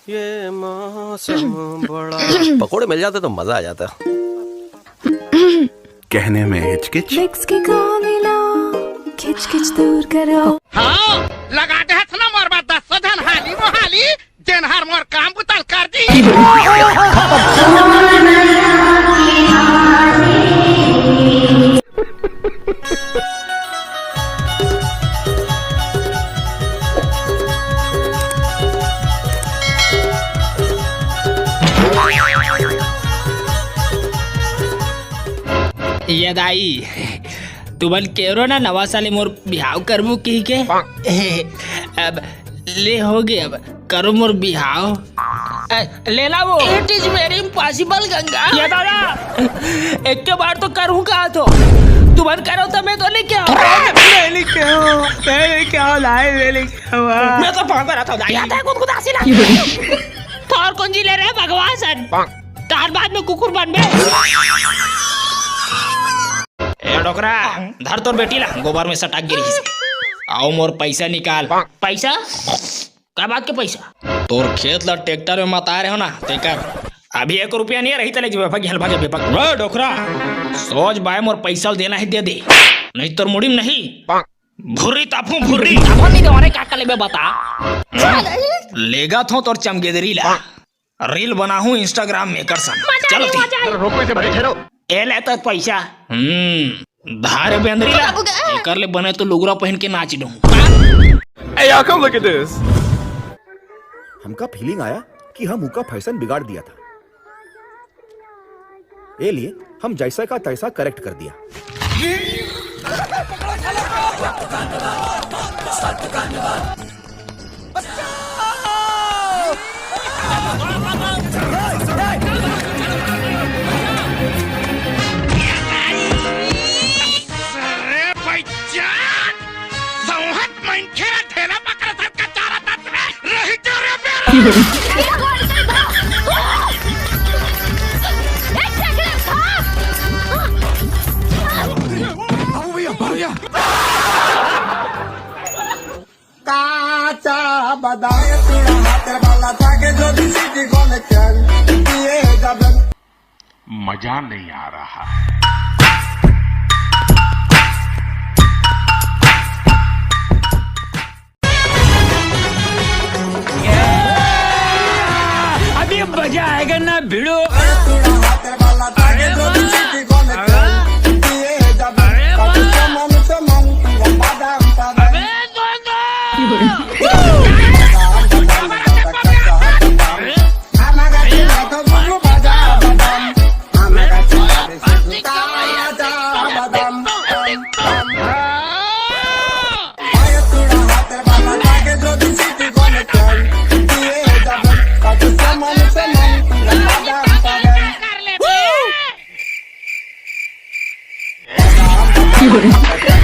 ये मौसम बड़ा पकोड़े मिल जाते तो मजा आ जाता। कहने में हिचकिच मिक्स की मिला खिच खिच दूर करो। हाँ लगाते हैं ना मोर बात 10 धन हाली मोहाली जेन हर मोर काम बुतल कर दी। ये दाई तू बल केरो ना नवा साले मोर बिहाव करबू की के अब ले हो गए अब करो मोर बिहाव ले ला वो it is very impossible Ganga ये दादा एक के बार तो करूँ कहा तो तू बंद करो तो मैं तो लेके आओ मैं तो भाग रहा था दाई आता है खुद खुदासी ना और कौन जी ले रहे भगवान सन तार बाद में कुकुर बन बे ए डोकरा धर तोर बेटी ला गोबर में सटक गिरी से आओ मोर पैसा निकाल। पैसा क्या बात के पैसा तोर खेत ला ट्रैक्टर में मत आ रहे हो ना तेकर अभी 1 रुपया नहीं रही तले जो भाग भागे बेपक ओ डोकरा सोच बाय मोर पैसा देना है दे दे नहीं तोर मुड़ी में नहीं भुर्री ताफू नहीं दे अरे काका लेबे बता लेगा तो तोर चमगेदरी ला रील बना हूं इंस्टाग्राम में कर सन चलो रोको से भाई ठहरो ए लेता पैसा धारे बेंदरी ला एकर ले बने तो लुगरा पहन के नाच दूं। Hey, y'all, come look at this. हमका फीलिंग आया कि हम उनका फैशन बिगाड़ दिया था, ये लिए हम जैसा का तैसा करेक्ट कर दिया। काचा बदाम हाथ वाला जाके जो किसी को मजा नहीं आ रहा। अभी मजा आएगा ना भिड़ो You're